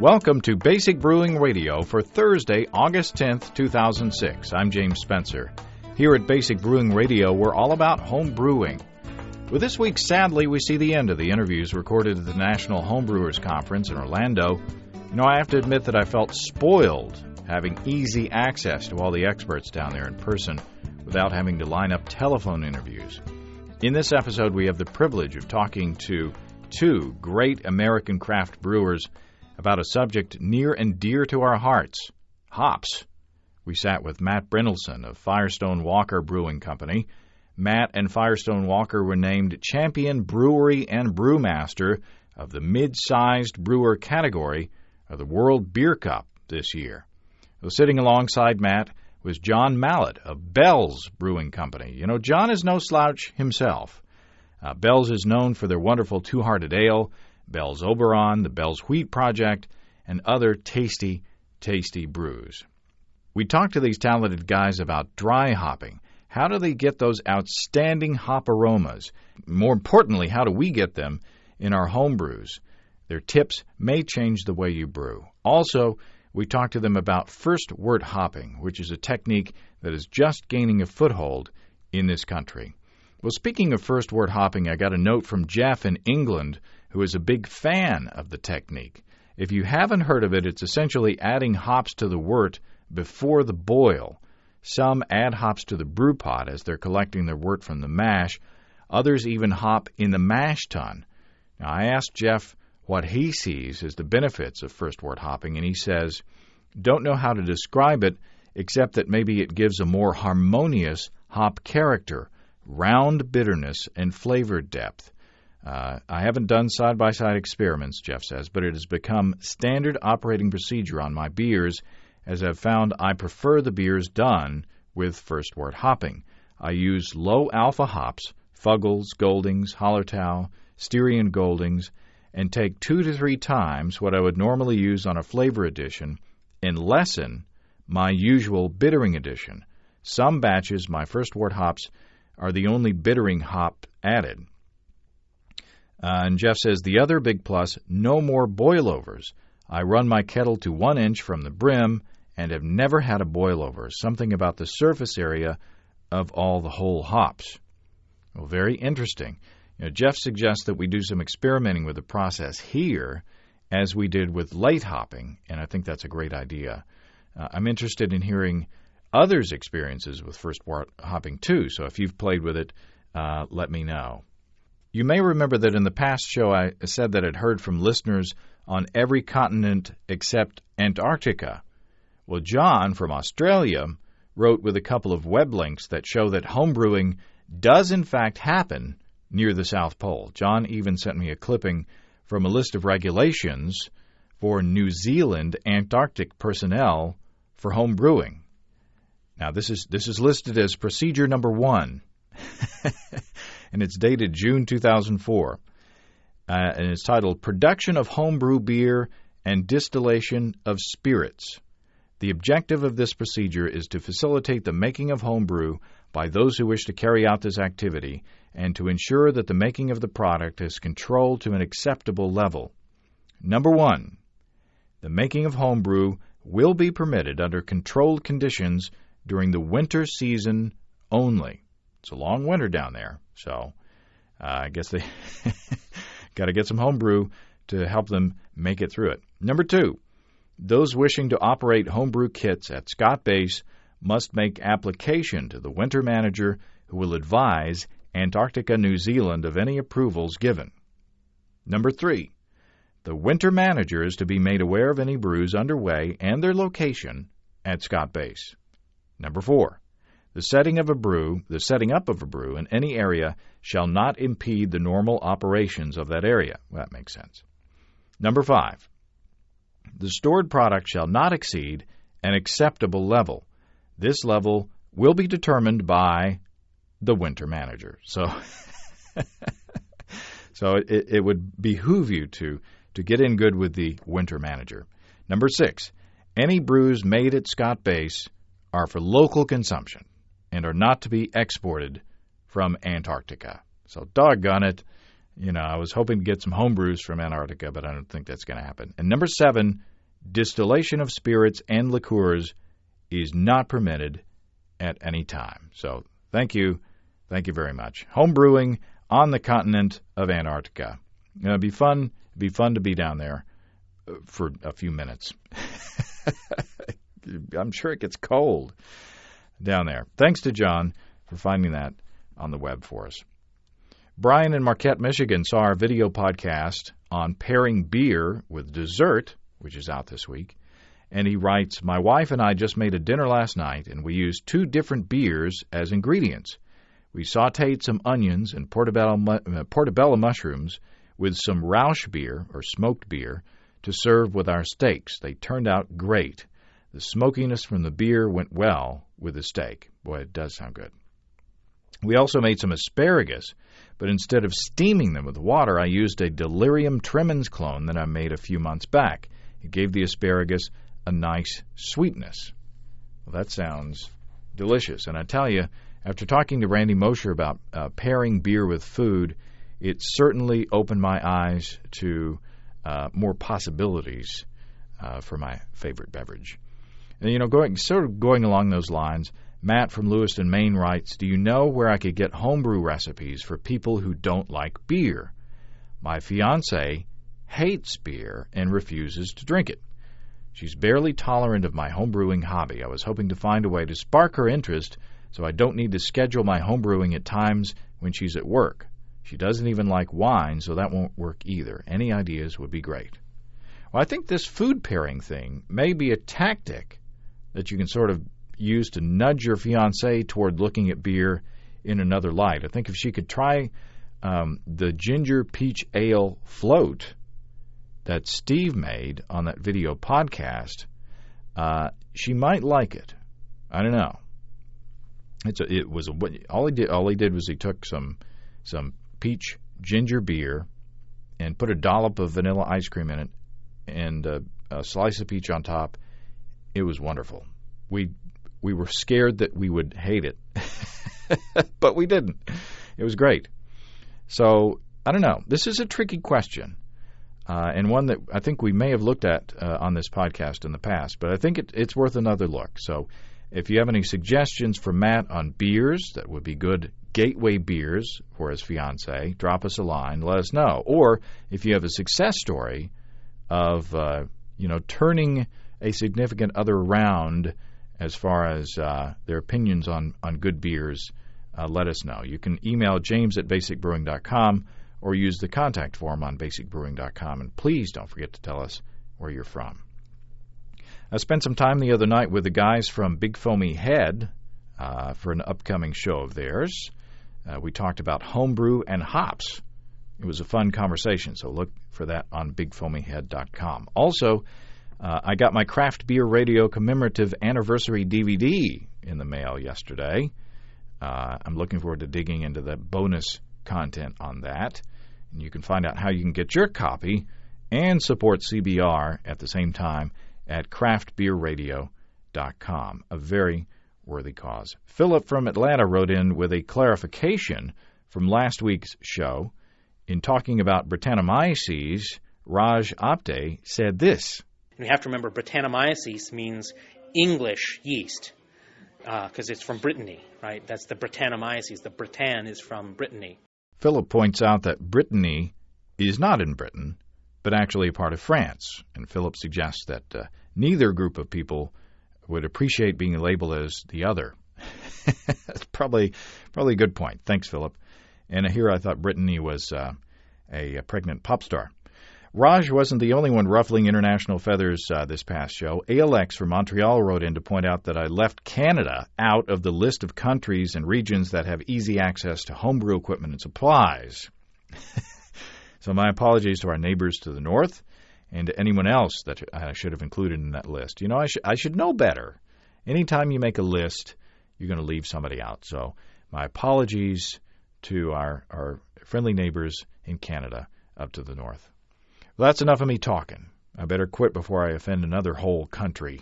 Welcome to Basic Brewing Radio for Thursday, August 10th, 2006. I'm James Spencer. Here at Basic Brewing Radio, we're all about home brewing. Well, this week, sadly, we see the end of the interviews recorded at the National Homebrewers Conference in Orlando. I have to admit that I felt spoiled having easy access to all the experts down there in person without having to line up telephone interviews. In this episode, we have the privilege of talking to two great American craft brewers about a subject near and dear to our hearts, hops. We sat with Matt Brynildson of Firestone Walker Brewing Company. Matt and Firestone Walker were named Champion Brewery and Brewmaster of the mid-sized brewer category of the World Beer Cup this year. Well, sitting alongside Matt was John Mallet of Bell's Brewing Company. John is no slouch himself. Bell's is known for their wonderful Two-Hearted Ale, Bell's Oberon, the Bell's Wheat Project, and other tasty, tasty brews. We talked to these talented guys about dry hopping. How do they get those outstanding hop aromas? More importantly, how do we get them in our home brews? Their tips may change the way you brew. Also, we talked to them about first wort hopping, which is a technique that is just gaining a foothold in this country. Well, speaking of first wort hopping, I got a note from Jeff in England, who is a big fan of the technique. If you haven't heard of it, it's essentially adding hops to the wort before the boil. Some add hops to the brew pot as they're collecting their wort from the mash. Others even hop in the mash tun. Now, I asked Jeff what he sees as the benefits of first wort hopping, and he says, "Don't know how to describe it, except that maybe it gives a more harmonious hop character, round bitterness, and flavor depth." I haven't done side-by-side experiments, Jeff says, but it has become standard operating procedure on my beers, as I've found I prefer the beers done with first wort hopping. I use low-alpha hops, Fuggles, Goldings, Hallertau, Styrian Goldings, and take 2 to 3 times what I would normally use on a flavor addition and lessen my usual bittering addition. Some batches, my first wort hops are the only bittering hop added. And Jeff says, the other big plus, no more boilovers. I run my kettle to 1 inch from the brim and have never had a boilover, something about the surface area of all the whole hops. Well, very interesting. Jeff suggests that we do some experimenting with the process here as we did with late hopping, and I think that's a great idea. I'm interested in hearing others' experiences with first wort hopping too, so if you've played with it, let me know. You may remember that in the past show I said that I'd heard from listeners on every continent except Antarctica. Well, John from Australia wrote with a couple of web links that show that homebrewing does in fact happen near the South Pole. John even sent me a clipping from a list of regulations for New Zealand Antarctic personnel for home brewing. Now, this is listed as procedure number 1. And it's dated June 2004, and it's titled Production of Homebrew Beer and Distillation of Spirits. The objective of this procedure is to facilitate the making of homebrew by those who wish to carry out this activity and to ensure that the making of the product is controlled to an acceptable level. Number 1, the making of homebrew will be permitted under controlled conditions during the winter season only. It's a long winter down there, so I guess they got to get some homebrew to help them make it through it. Number 2, those wishing to operate homebrew kits at Scott Base must make application to the winter manager who will advise Antarctica, New Zealand of any approvals given. Number 3, the winter manager is to be made aware of any brews underway and their location at Scott Base. Number 4, the setting up of a brew in any area shall not impede the normal operations of that area. Well, that makes sense. Number 5, the stored product shall not exceed an acceptable level. This level will be determined by the winter manager. So it would behoove you to get in good with the winter manager. Number 6, any brews made at Scott Base are for local consumption and are not to be exported from Antarctica. So doggone it, I was hoping to get some home brews from Antarctica, but I don't think that's going to happen. And number 7, distillation of spirits and liqueurs is not permitted at any time. So thank you. Thank you very much. Home brewing on the continent of Antarctica. It'd be fun. It'd be fun to be down there for a few minutes. I'm sure it gets cold down there. Thanks to John for finding that on the web for us. Brian in Marquette, Michigan saw our video podcast on pairing beer with dessert, which is out this week, and he writes, "My wife and I just made a dinner last night, and we used 2 different beers as ingredients. We sautéed some onions and portobello mushrooms with some Rausch beer, or smoked beer, to serve with our steaks. They turned out great. The smokiness from the beer went well with the steak." Boy, it does sound good. We also made some asparagus, but instead of steaming them with water, I used a Delirium Tremens clone that I made a few months back. It gave the asparagus a nice sweetness. Well, that sounds delicious. And I tell you, after talking to Randy Mosher about pairing beer with food, it certainly opened my eyes to more possibilities for my favorite beverage. And, going along those lines, Matt from Lewiston, Maine writes, "Do you know where I could get homebrew recipes for people who don't like beer? My fiancée hates beer and refuses to drink it. She's barely tolerant of my homebrewing hobby. I was hoping to find a way to spark her interest so I don't need to schedule my homebrewing at times when she's at work. She doesn't even like wine, so that won't work either. Any ideas would be great." Well, I think this food pairing thing may be a tactic that you can sort of use to nudge your fiancé toward looking at beer in another light. I think if she could try the ginger peach ale float that Steve made on that video podcast, she might like it. I don't know. All he did was he took some peach ginger beer and put a dollop of vanilla ice cream in it and a slice of peach on top. It was wonderful. We were scared that we would hate it, but we didn't. It was great. So, I don't know. This is a tricky question, and one that I think we may have looked at on this podcast in the past, but I think it's worth another look. So, if you have any suggestions for Matt on beers that would be good gateway beers for his fiancée, drop us a line, let us know. Or if you have a success story of, turning a significant other around as far as their opinions on good beers, let us know. You can email james@basicbrewing.com or use the contact form on basicbrewing.com. And please don't forget to tell us where you're from. I spent some time the other night with the guys from Big Foamy Head for an upcoming show of theirs. We talked about homebrew and hops. It was a fun conversation, so look for that on bigfoamyhead.com. Also, I got my Craft Beer Radio commemorative anniversary DVD in the mail yesterday. I'm looking forward to digging into the bonus content on that. And you can find out how you can get your copy and support CBR at the same time at craftbeerradio.com. A very worthy cause. Philip from Atlanta wrote in with a clarification from last week's show. In talking about Brettanomyces, Raj Apte said this. And you have to remember Brettanomyces means English yeast because it's from Brittany, right? That's the Brettanomyces. The Breton is from Brittany. Philip points out that Brittany is not in Britain, but actually a part of France. And Philip suggests that neither group of people would appreciate being labeled as the other. That's probably a good point. Thanks, Philip. And here I thought Brittany was a pregnant pop star. Raj wasn't the only one ruffling international feathers this past show. ALX from Montreal wrote in to point out that I left Canada out of the list of countries and regions that have easy access to homebrew equipment and supplies. So my apologies to our neighbors to the north and to anyone else that I should have included in that list. You know, I should know better. Anytime you make a list, you're going to leave somebody out. So my apologies to our friendly neighbors in Canada up to the north. Well, that's enough of me talking. I better quit before I offend another whole country.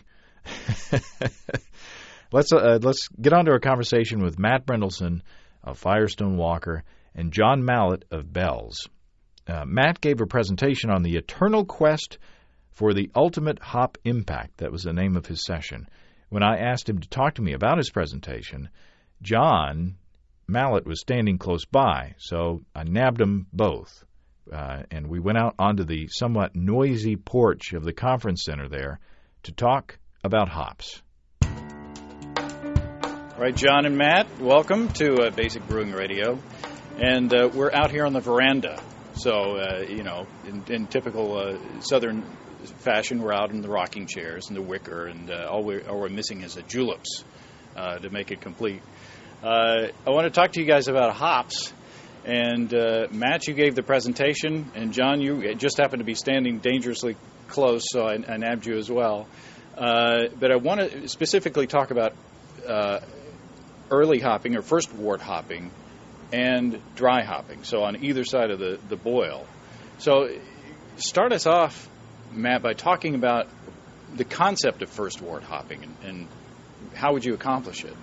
Let's get on to a conversation with Matt Brynildson of Firestone Walker and John Mallet of Bell's. Matt gave a presentation on the eternal quest for the ultimate hop impact. That was the name of his session. When I asked him to talk to me about his presentation, John Mallet was standing close by, so I nabbed them both. And we went out onto the somewhat noisy porch of the conference center there to talk about hops. All right, John and Matt, welcome to Basic Brewing Radio. And we're out here on the veranda. So, in typical southern fashion, we're out in the rocking chairs and the wicker, and all we're missing is the juleps to make it complete. I want to talk to you guys about hops. And Matt, you gave the presentation, and John, you just happened to be standing dangerously close, so I nabbed you as well. But I want to specifically talk about early hopping, or first wort hopping, and dry hopping, so on either side of the boil. So start us off, Matt, by talking about the concept of first wort hopping, and how would you accomplish it?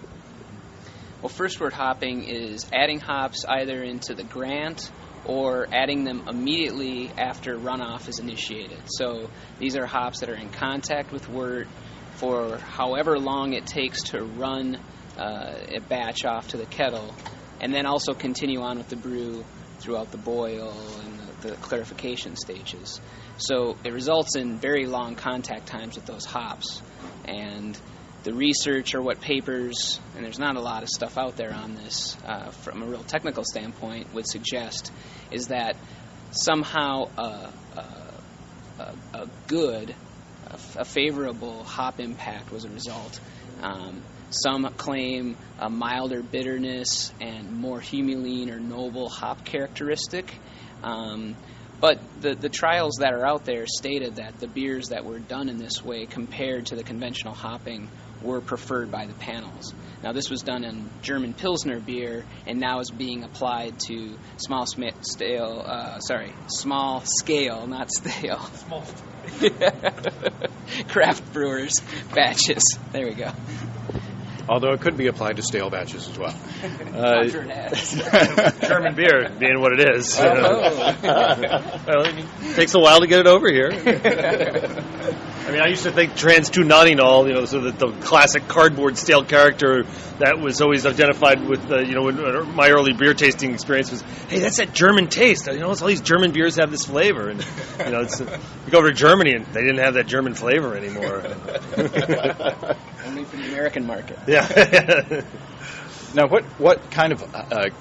Well, first wort hopping is adding hops either into the grant or adding them immediately after runoff is initiated. So these are hops that are in contact with wort for however long it takes to run a batch off to the kettle, and then also continue on with the brew throughout the boil and the clarification stages. So it results in very long contact times with those hops. And the research, or what papers, and there's not a lot of stuff out there on this from a real technical standpoint, would suggest is that somehow a favorable hop impact was a result. Some claim a milder bitterness and more humulene or noble hop characteristic. But the trials that are out there stated that the beers that were done in this way compared to the conventional hopping were preferred by the panels. Now, this was done in German Pilsner beer, and now is being applied to small scale, not stale. Small craft brewers batches. There we go. Although it could be applied to stale batches as well. I'm sure it has. German beer being what it is. Oh. Well, it takes a while to get it over here. I mean, I used to think trans 2-noninol, so that the classic cardboard stale character that was always identified with, when my early beer tasting experience was, hey, that's that German taste. All these German beers have this flavor. And, you go over to Germany and they didn't have that German flavor anymore. Only for the American market. Yeah. Now, what kind of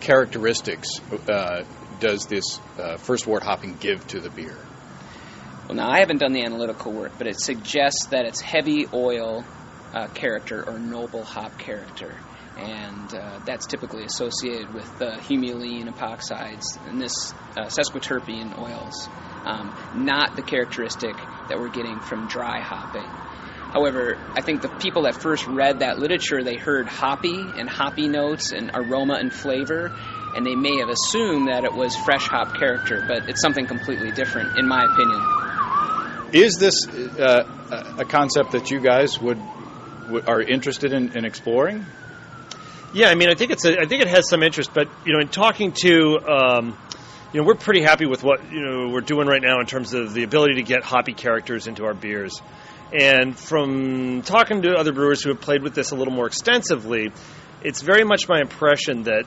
characteristics does this first wort hopping give to the beer? Well, now, I haven't done the analytical work, but it suggests that it's heavy oil character or noble hop character. And that's typically associated with humulene epoxides and this sesquiterpene oils, not the characteristic that we're getting from dry hopping. However, I think the people that first read that literature, they heard hoppy and hoppy notes and aroma and flavor, and they may have assumed that it was fresh hop character, but it's something completely different, in my opinion. Is this a concept that you guys are interested in exploring? Yeah, I mean, I think it has some interest, but in talking to, we're pretty happy with what we're doing right now in terms of the ability to get hoppy characters into our beers. And from talking to other brewers who have played with this a little more extensively, it's very much my impression that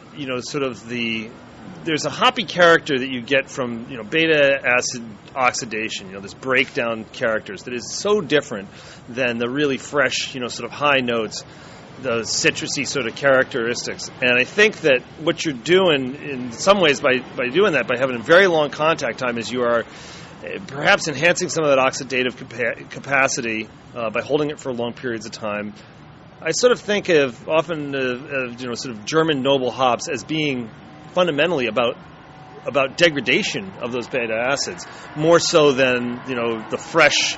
there's a hoppy character that you get from beta acid oxidation, this breakdown characters that is so different than the really fresh, sort of high notes, the citrusy sort of characteristics. And I think that what you're doing in some ways by doing that, by having a very long contact time, is you are perhaps enhancing some of that oxidative capacity by holding it for long periods of time. I sort of think of often sort of German noble hops as being fundamentally about degradation of those beta acids, more so than the fresh,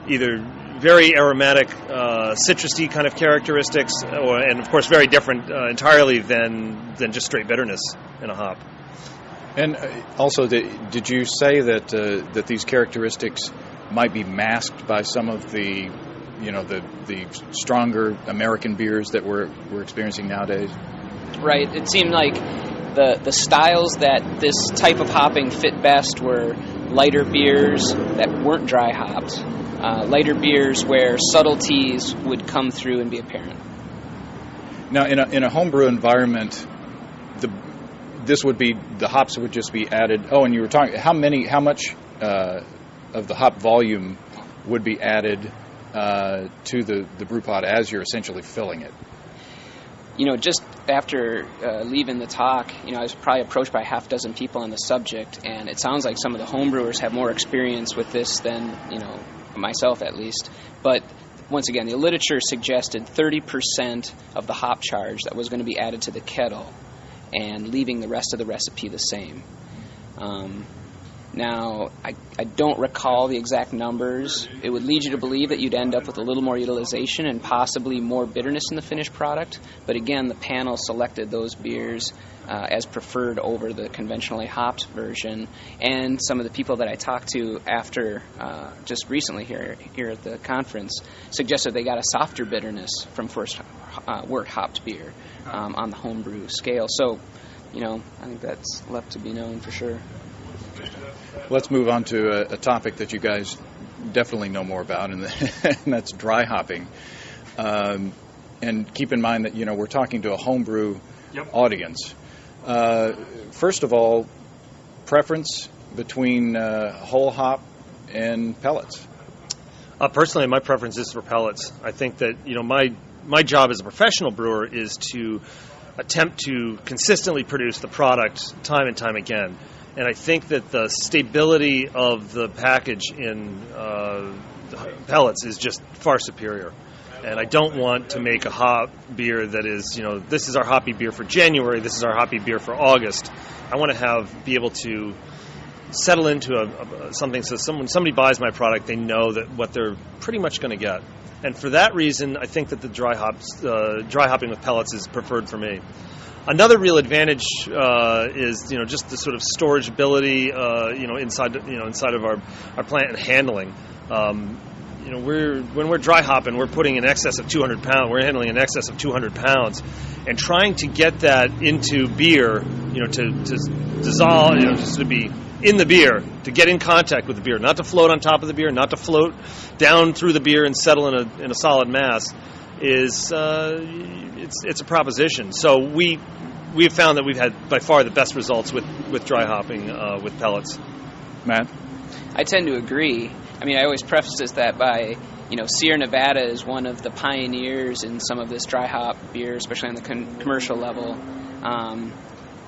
either very aromatic, citrusy kind of characteristics, and of course very different entirely than just straight bitterness in a hop. And also, did you say that these characteristics might be masked by some of the stronger American beers that we're experiencing nowadays? Right. It seemed like the styles that this type of hopping fit best were lighter beers that weren't dry hopped, lighter beers where subtleties would come through and be apparent. Now, in a homebrew environment, the hops would just be added. Oh, and you were talking how much of the hop volume would be added to the brew pod as you're essentially filling it? Just after leaving the talk, I was probably approached by a half dozen people on the subject, and it sounds like some of the homebrewers have more experience with this than, myself at least. But once again, the literature suggested 30% of the hop charge that was going to be added to the kettle and leaving the rest of the recipe the same. Now, I don't recall the exact numbers. It would lead you to believe that you'd end up with a little more utilization and possibly more bitterness in the finished product. But again, the panel selected those beers as preferred over the conventionally hopped version. And some of the people that I talked to after just recently here at the conference suggested they got a softer bitterness from first Wort hopped beer on the homebrew scale. So, I think that's left to be known for sure. Let's move on to a topic that you guys definitely know more about, and that's dry hopping. And keep in mind that, we're talking to a homebrew audience. First of all, preference between whole hop and pellets? Personally, my preference is for pellets. I think that, my job as a professional brewer is to attempt to consistently produce the product time and time again. And I think that the stability of the package in pellets is just far superior. And I don't want to make a hop beer that is, this is our hoppy beer for January, this is our hoppy beer for August. I want to be able to settle into something so when somebody buys my product, they know that what they're pretty much going to get. And for that reason, I think that the dry hopping with pellets is preferred for me. Another real advantage is just the sort of storageability inside of our plant and handling. When we're dry hopping, we're putting in excess of 200 pounds. We're handling in excess of 200 pounds, and trying to get that into beer, to dissolve, just to be in the beer, to get in contact with the beer, not to float on top of the beer, not to float down through the beer and settle in a solid mass, is it's a proposition. So we have found that we've had by far the best results with dry hopping with pellets. Matt? I tend to agree. I always preface this that by, Sierra Nevada is one of the pioneers in some of this dry hop beer, especially on the commercial level.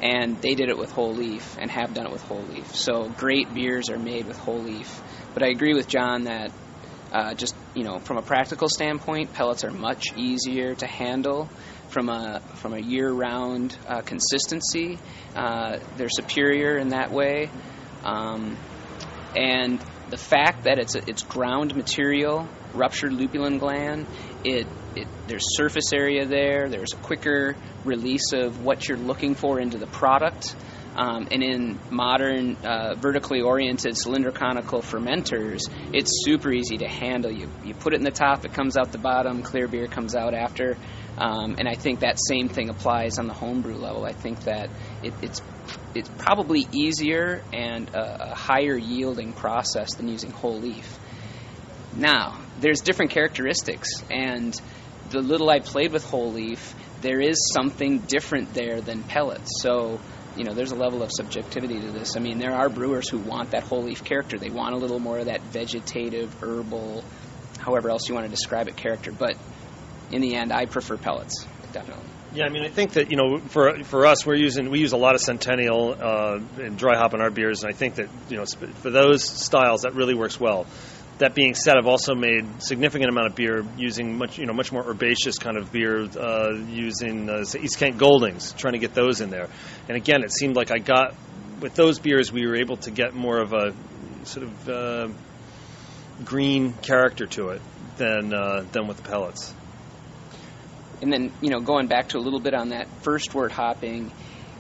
And they did it with whole leaf and have done it with whole leaf. So great beers are made with whole leaf. But I agree with John that from a practical standpoint, pellets are much easier to handle. From a year-round consistency, they're superior in that way. And the fact that it's ground material, ruptured lupulin gland, there's surface area there. There's a quicker release of what you're looking for into the product. And in modern vertically oriented cylindroconical fermenters, it's super easy to handle. You put it in the top, it comes out the bottom, clear beer comes out after. And I think that same thing applies on the homebrew level. I think that it's probably easier and a higher yielding process than using whole leaf. Now, there's different characteristics, and the little I played with whole leaf, there is something different there than pellets. So, there's a level of subjectivity to this. There are brewers who want that whole leaf character. They want a little more of that vegetative, herbal, however else you want to describe it, character. But in the end, I prefer pellets, definitely. Yeah, I think that, for us, we use a lot of Centennial and dry hop in our beers, and I think that, for those styles, that really works well. That being said, I've also made significant amount of beer using much more herbaceous kind of beer, using East Kent Goldings, trying to get those in there. And again, it seemed like with those beers, we were able to get more of a sort of green character to it than with the pellets. And then, going back to a little bit on that first Wort hopping,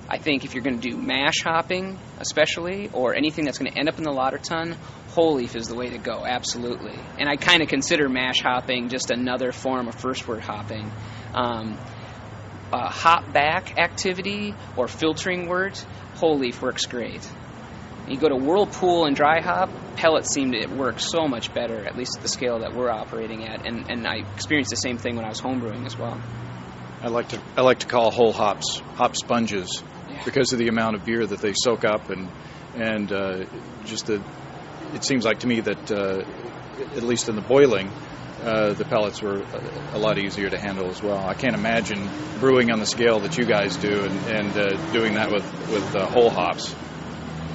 I think if you're going to do mash hopping, especially, or anything that's going to end up in the lauter tun, whole leaf is the way to go, absolutely. And I kind of consider mash hopping just another form of first Wort hopping. hop back activity or filtering wort, whole leaf works great. You go to whirlpool and dry hop, pellets seem to work so much better, at least at the scale that we're operating at. And I experienced the same thing when I was homebrewing as well. I like to call whole hops hop sponges, because of the amount of beer that they soak up, and it seems like to me that at least in the boiling, the pellets were a lot easier to handle as well. I can't imagine brewing on the scale that you guys do and doing that with whole hops.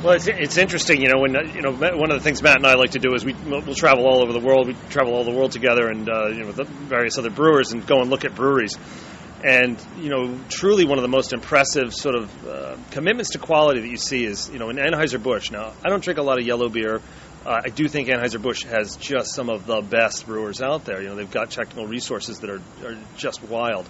Well, it's interesting, when one of the things Matt and I like to do is we'll travel all over the world. We travel all the world together, and with the various other brewers, and go and look at breweries. And truly one of the most impressive sort of commitments to quality that you see is in Anheuser-Busch. Now, I don't drink a lot of yellow beer. I do think Anheuser-Busch has just some of the best brewers out there. They've got technical resources that are just wild.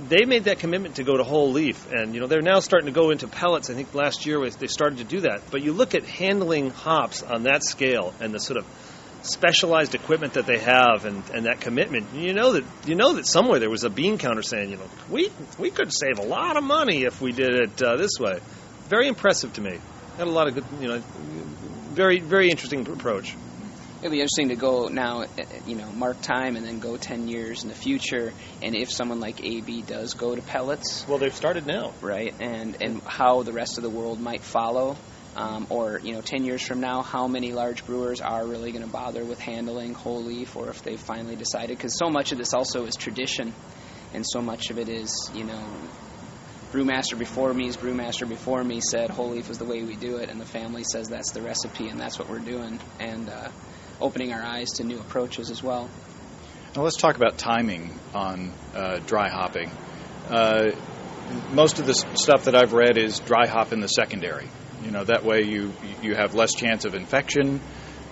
They made that commitment to go to whole leaf, and they're now starting to go into pellets. I think last year they started to do that. But you look at handling hops on that scale and the sort of specialized equipment that they have, and that commitment. You know that somewhere there was a bean counter saying, we could save a lot of money if we did it this way. Very impressive to me. Had a lot of good, very, very interesting approach. It'll be interesting to go now, mark time and then go 10 years in the future, and if someone like AB does go to pellets. Well, they've started now. Right, and how the rest of the world might follow. Or 10 years from now, how many large brewers are really going to bother with handling whole leaf, or if they've finally decided. Because so much of this also is tradition, and so much of it is, brewmaster before me said whole leaf is the way we do it, and the family says that's the recipe, and that's what we're doing. And opening our eyes to new approaches as well. Now let's talk about timing on dry hopping. Most of the stuff that I've read is dry hop in the secondary. That way you have less chance of infection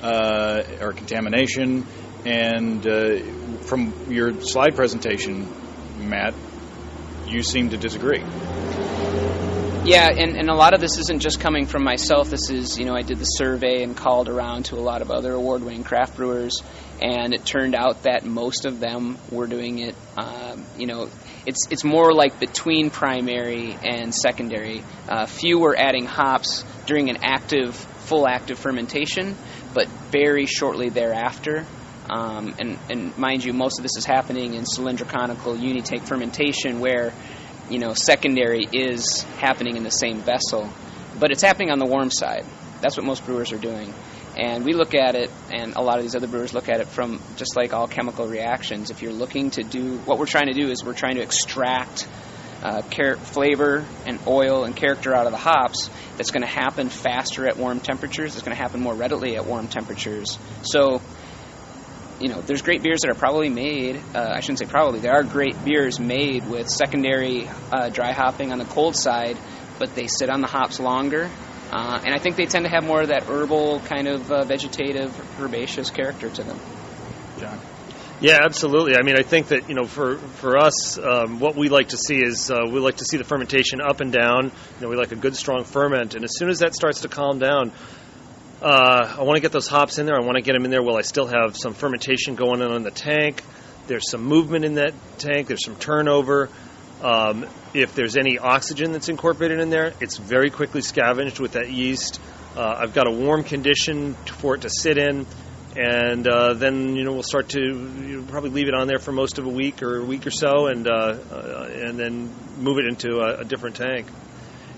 or contamination. And from your slide presentation, Matt, you seem to disagree. Yeah, and a lot of this isn't just coming from myself. This is, I did the survey and called around to a lot of other award-winning craft brewers, and it turned out that most of them were doing it, it's more like between primary and secondary. Few were adding hops during an full active fermentation, but very shortly thereafter. And mind you, most of this is happening in cylindroconical unitank fermentation, where secondary is happening in the same vessel, but it's happening on the warm side. That's what most brewers are doing. And we look at it, and a lot of these other brewers look at it from just like all chemical reactions. If you're looking to do, what we're trying to do is we're trying to extract flavor and oil and character out of the hops. That's going to happen faster at warm temperatures. It's going to happen more readily at warm temperatures. So, there's great beers that are probably made, I shouldn't say probably, there are great beers made with secondary dry hopping on the cold side, but they sit on the hops longer. And I think they tend to have more of that herbal kind of vegetative, herbaceous character to them. John? Yeah, absolutely. I mean, I think that, for us, what we like to see is we like to see the fermentation up and down. We like a good, strong ferment. And as soon as that starts to calm down, I want to get those hops in there. I want to get them in there while I still have some fermentation going on in the tank. There's some movement in that tank. There's some turnover. If there's any oxygen that's incorporated in there, it's very quickly scavenged with that yeast. I've got a warm condition for it to sit in, and then we'll start to probably leave it on there for most of a week or so, and then move it into a different tank.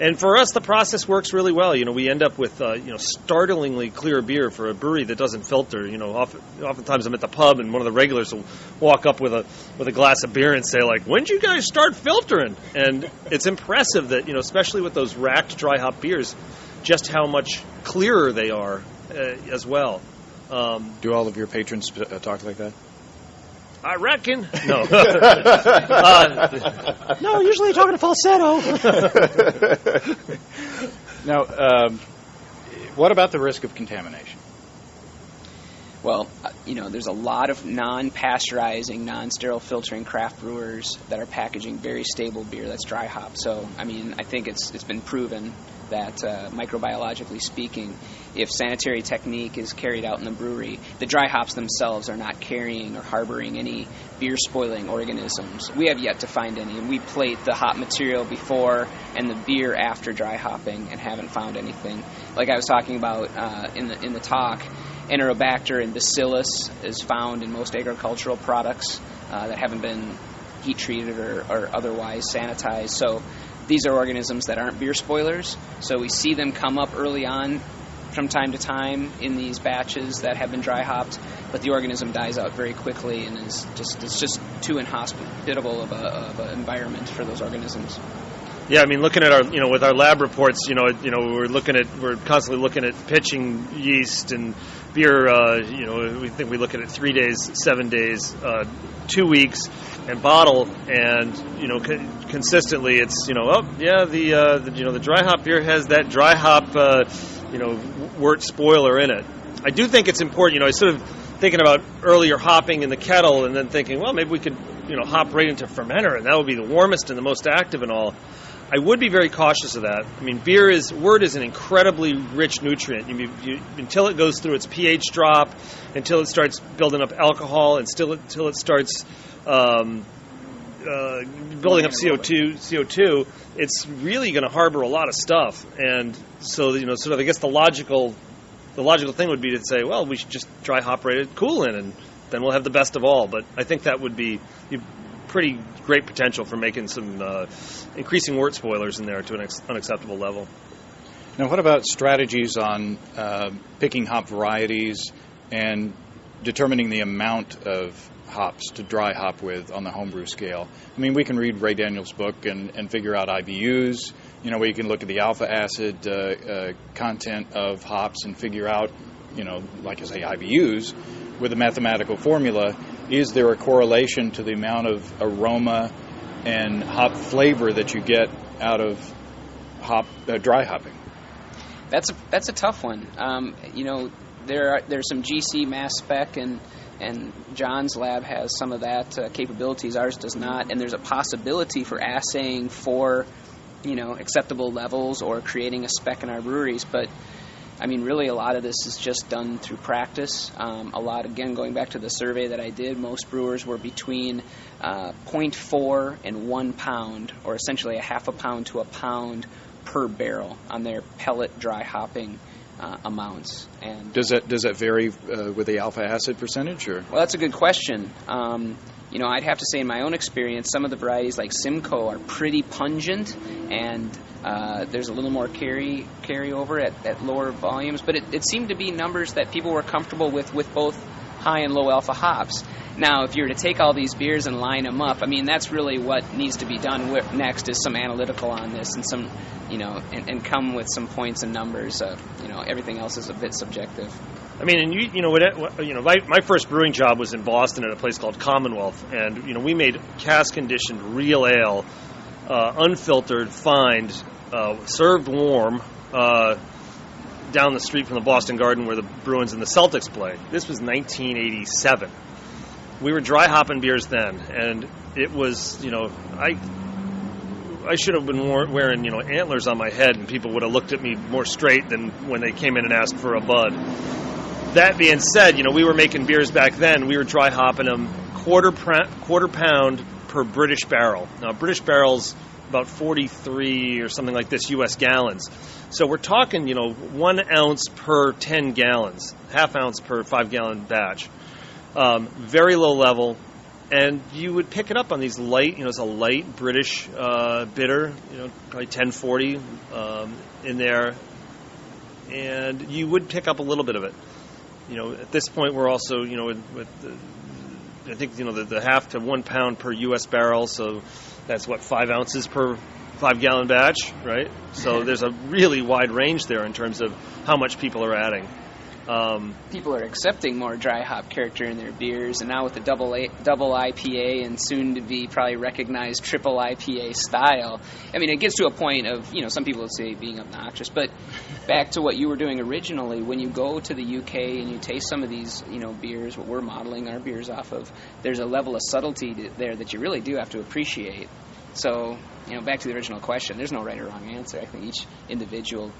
And for us, the process works really well. We end up with startlingly clear beer for a brewery that doesn't filter. Oftentimes I'm at the pub and one of the regulars will walk up with a glass of beer and say, like, "When did you guys start filtering?" And it's impressive that especially with those racked dry hop beers, just how much clearer they are as well. Do all of your patrons talk like that? I reckon. No. No, usually talking to falsetto. Now, what about the risk of contamination? Well, there's a lot of non-pasteurizing, non-sterile filtering craft brewers that are packaging very stable beer that's dry hop. So, I think it's been proven that microbiologically speaking, if sanitary technique is carried out in the brewery, the dry hops themselves are not carrying or harboring any beer-spoiling organisms. We have yet to find any, and we plate the hop material before and the beer after dry hopping and haven't found anything. Like I was talking about in the talk, Enterobacter and Bacillus is found in most agricultural products that haven't been heat treated or otherwise sanitized. So these are organisms that aren't beer spoilers. So we see them come up early on from time to time in these batches that have been dry hopped, but the organism dies out very quickly and it's just too inhospitable of an environment for those organisms. Yeah, I mean, looking at our, with our lab reports, we're constantly looking at pitching yeast and beer. We look at it 3 days, 7 days, 2 weeks, and bottle, and consistently it's the dry hop beer has that dry hop wort spoiler in it. I do think it's important. I was sort of thinking about earlier hopping in the kettle, and then thinking, well, maybe we could hop right into fermenter, and that would be the warmest and the most active and all. I would be very cautious of that. I mean, wort is an incredibly rich nutrient. Until it goes through its pH drop, until it starts building up alcohol, and until it starts building up CO2, it's really going to harbor a lot of stuff. And so, sort of, I guess the logical thing would be to say, well, we should just dry hop rated cool in, and then we'll have the best of all. But I think that would be pretty great potential for making some increasing wort spoilers in there to an unacceptable level. Now, what about strategies on picking hop varieties and determining the amount of hops to dry hop with on the homebrew scale? I mean, we can read Ray Daniels' book and figure out IBUs. We can look at the alpha acid content of hops and figure out, like I say, IBUs with a mathematical formula. Is there a correlation to the amount of aroma and hop flavor that you get out of dry hopping? That's a tough one. There's some GC mass spec, and John's lab has some of that capabilities. Ours does not, and there's a possibility for assaying for acceptable levels or creating a spec in our breweries, but I mean, really, a lot of this is just done through practice. A lot, again, going back to the survey that I did, most brewers were between 0.4 and 1 pound, or essentially a half a pound to a pound per barrel on their pellet dry hopping amounts. And does that vary with the alpha acid percentage, or? Well, that's a good question. I'd have to say, in my own experience, some of the varieties like Simcoe are pretty pungent, and there's a little more carryover at lower volumes. But it seemed to be numbers that people were comfortable with both high and low alpha hops. Now, if you were to take all these beers and line them up, I mean, that's really what needs to be done next, is some analytical on this and some, and come with some points and numbers. Everything else is a bit subjective. I mean, and my first brewing job was in Boston at a place called Commonwealth, and we made cask-conditioned real ale, unfiltered, fined, served warm, down the street from the Boston Garden where the Bruins and the Celtics play. This was 1987. We were dry hopping beers then, and it was, I should have been wearing, antlers on my head, and people would have looked at me more straight than when they came in and asked for a bud. That being said, we were making beers back then. We were dry hopping them quarter pound per British barrel. Now, British barrel's about 43 or something like this U.S. gallons. So we're talking, 1 ounce per 10 gallons, half ounce per 5-gallon batch. Very low level. And you would pick it up on these light, it's a light British bitter, probably 1040 in there. And you would pick up a little bit of it. At this point, we're also, I think, the half to 1 pound per U.S. barrel. So that's 5 ounces per 5-gallon batch, right? So there's a really wide range there in terms of how much people are adding. People are accepting more dry hop character in their beers, and now with the double IPA and soon to be probably recognized triple IPA style, I mean, it gets to a point of, some people would say being obnoxious, but back to what you were doing originally, when you go to the UK and you taste some of these, beers, what we're modeling our beers off of, there's a level of subtlety there that you really do have to appreciate. So, back to the original question, there's no right or wrong answer. I think each individual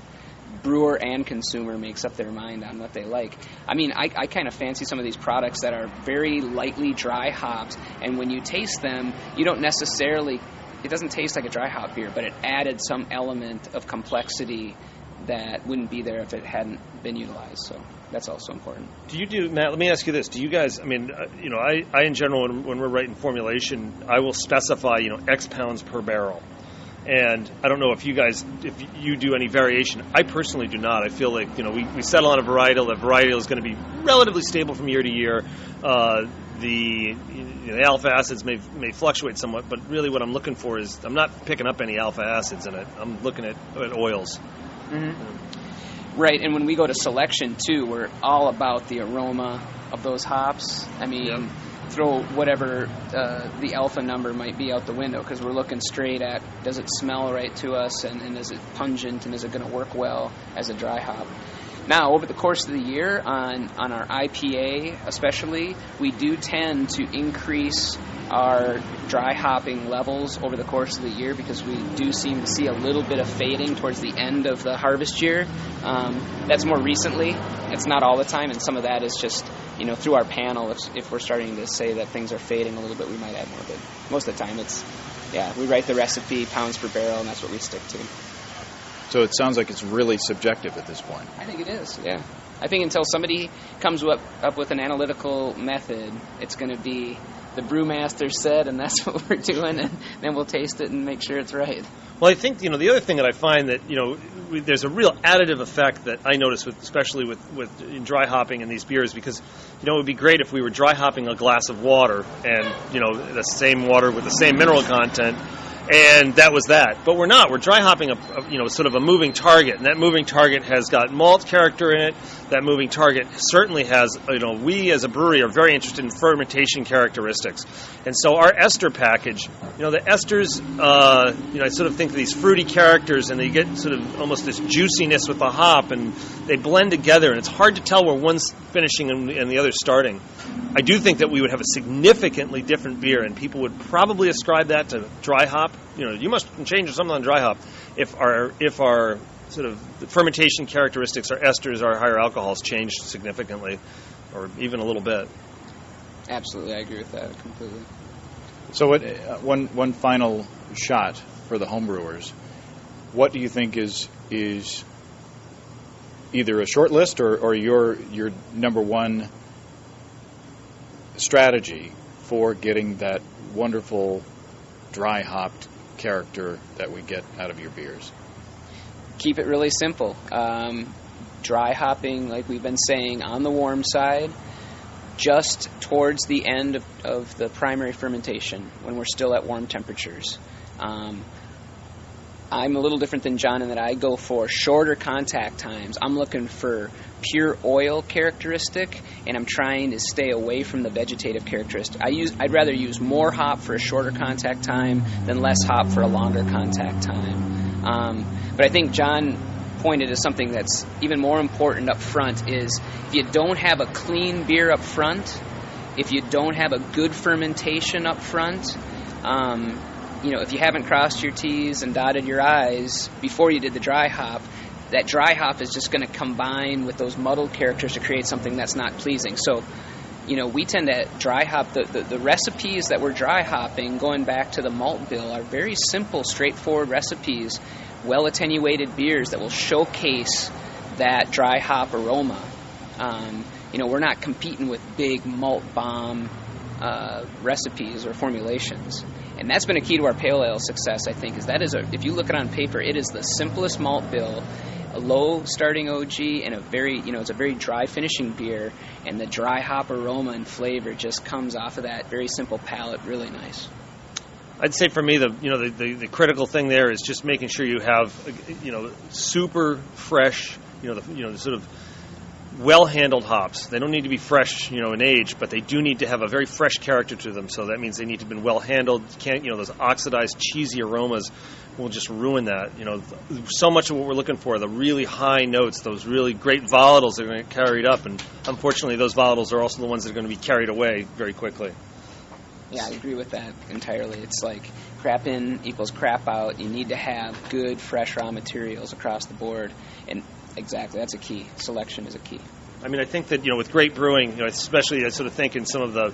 brewer and consumer makes up their mind on what they like. I mean, I kind of fancy some of these products that are very lightly dry hopped, and when you taste them, you don't necessarily, it doesn't taste like a dry hop beer, but it added some element of complexity that wouldn't be there if it hadn't been utilized. So that's also important. Matt, let me ask you this. Do you guys, I in general, when we're writing formulation, I will specify, X pounds per barrel. And I don't know if you do any variation. I personally do not. I feel like, we settle on a varietal. That varietal is going to be relatively stable from year to year. The alpha acids may fluctuate somewhat, but really what I'm looking for is, I'm not picking up any alpha acids in it. I'm looking at oils. Mm-hmm. Right, and when we go to selection, too, we're all about the aroma of those hops. I mean, throw whatever the alpha number might be out the window, because we're looking straight at, does it smell right to us, and is it pungent, and is it going to work well as a dry hop? Now, over the course of the year, on our IPA especially, we do tend to increase our dry hopping levels over the course of the year, because we do seem to see a little bit of fading towards the end of the harvest year. That's more recently. It's not all the time, and some of that is just, through our panel. If we're starting to say that things are fading a little bit, we might add more. But most of the time, we write the recipe, pounds per barrel, and that's what we stick to. So it sounds like it's really subjective at this point. I think it is, yeah. I think until somebody comes up with an analytical method, it's going to be the brewmaster said, and that's what we're doing, and then we'll taste it and make sure it's right. Well, I think, the other thing that I find that, there's a real additive effect that I notice, especially with in dry hopping in these beers, because, it would be great if we were dry hopping a glass of water and, the same water with the same mineral content, and that was that. But we're not. We're dry hopping sort of a moving target, and that moving target has got malt character in it. That moving target certainly has, we as a brewery are very interested in fermentation characteristics. And so our ester package, the esters, I sort of think of these fruity characters, and they get sort of almost this juiciness with the hop, and they blend together, and it's hard to tell where one's finishing and the other's starting. I do think that we would have a significantly different beer, and people would probably ascribe that to dry hop. You must change something on dry hop if our sort of the fermentation characteristics, our esters, our higher alcohols changed significantly, or even a little bit. Absolutely, I agree with that completely. So one final shot for the homebrewers. What do you think is either a short list or your number one strategy for getting that wonderful dry hopped character that we get out of your beers? Keep it really simple. Dry hopping, like we've been saying, on the warm side, just towards the end of the primary fermentation, when we're still at warm temperatures. I'm a little different than John in that I go for shorter contact times. I'm looking for pure oil characteristic, and I'm trying to stay away from the vegetative characteristic. I'd rather use more hop for a shorter contact time than less hop for a longer contact time. But I think John pointed to something that's even more important up front is if you don't have a clean beer up front, if you don't have a good fermentation up front, if you haven't crossed your T's and dotted your I's before you did the dry hop, that dry hop is just going to combine with those muddled characters to create something that's not pleasing. So, we tend to dry hop. The recipes that we're dry hopping, going back to the malt bill, are very simple, straightforward recipes, well-attenuated beers that will showcase that dry hop aroma. We're not competing with big malt bomb recipes or formulations. And that's been a key to our pale ale success, I think, if you look at it on paper, it is the simplest malt bill, a low starting OG, and it's a very dry finishing beer, and the dry hop aroma and flavor just comes off of that very simple palate really nice. I'd say for me, the critical thing there is just making sure you have, super fresh, the sort of well-handled hops. They don't need to be fresh, in age, but they do need to have a very fresh character to them. So that means they need to have been well-handled. Those oxidized, cheesy aromas will just ruin that. So much of what we're looking for, the really high notes, those really great volatiles that are going to get carried up, and unfortunately those volatiles are also the ones that are going to be carried away very quickly. Yeah, I agree with that entirely. It's like crap in equals crap out. You need to have good, fresh raw materials across the board. And exactly, that's a key. Selection is a key. I mean, I think that, with great brewing, especially I sort of think in some of the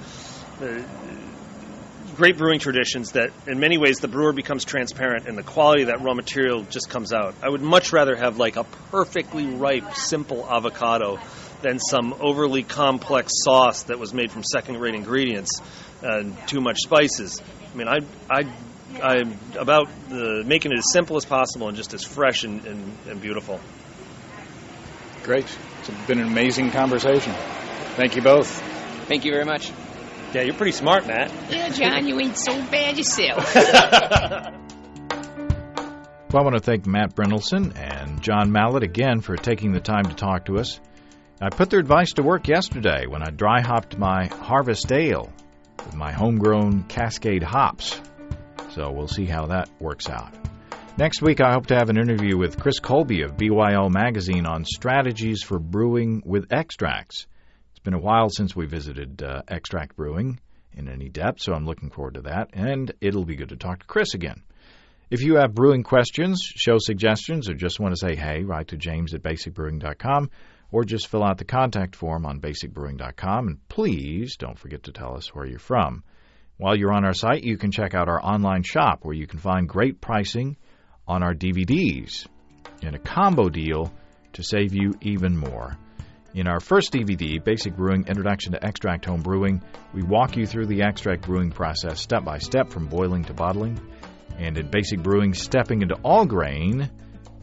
great brewing traditions that in many ways the brewer becomes transparent and the quality of that raw material just comes out. I would much rather have like a perfectly ripe, simple avocado than some overly complex sauce that was made from second-rate ingredients and too much spices. I mean, I'm about making it as simple as possible and just as fresh and beautiful. Great. It's been an amazing conversation. Thank you both. Thank you very much. Yeah, you're pretty smart, Matt. Yeah, John, you ain't so bad yourself. Well, I want to thank Matt Brynildson and John Mallet again for taking the time to talk to us. I put their advice to work yesterday when I dry hopped my Harvest Ale with my homegrown Cascade hops. So we'll see how that works out. Next week, I hope to have an interview with Chris Colby of BYO Magazine on strategies for brewing with extracts. It's been a while since we visited extract brewing in any depth, so I'm looking forward to that, and it'll be good to talk to Chris again. If you have brewing questions, show suggestions, or just want to say hey, write to james@basicbrewing.com, or just fill out the contact form on basicbrewing.com, and please don't forget to tell us where you're from. While you're on our site, you can check out our online shop where you can find great pricing on our DVDs and a combo deal to save you even more. In our first DVD, Basic Brewing Introduction to Extract Home Brewing, we walk you through the extract brewing process step by step from boiling to bottling. And in Basic Brewing Stepping into All Grain,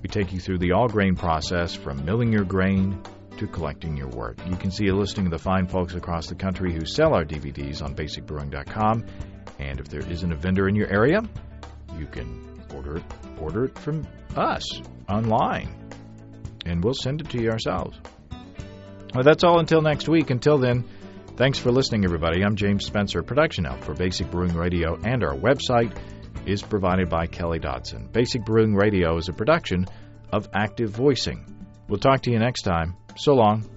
we take you through the all grain process from milling your grain to collecting your wort. You can see a listing of the fine folks across the country who sell our DVDs on basicbrewing.com. And if there isn't a vendor in your area, you can order it from us online, and we'll send it to you ourselves. Well, that's all until next week. Until then, thanks for listening, everybody. I'm James Spencer. Production help for Basic Brewing Radio and our website is provided by Kelly Dodson. Basic Brewing Radio is a production of Active Voicing. We'll talk to you next time. So long.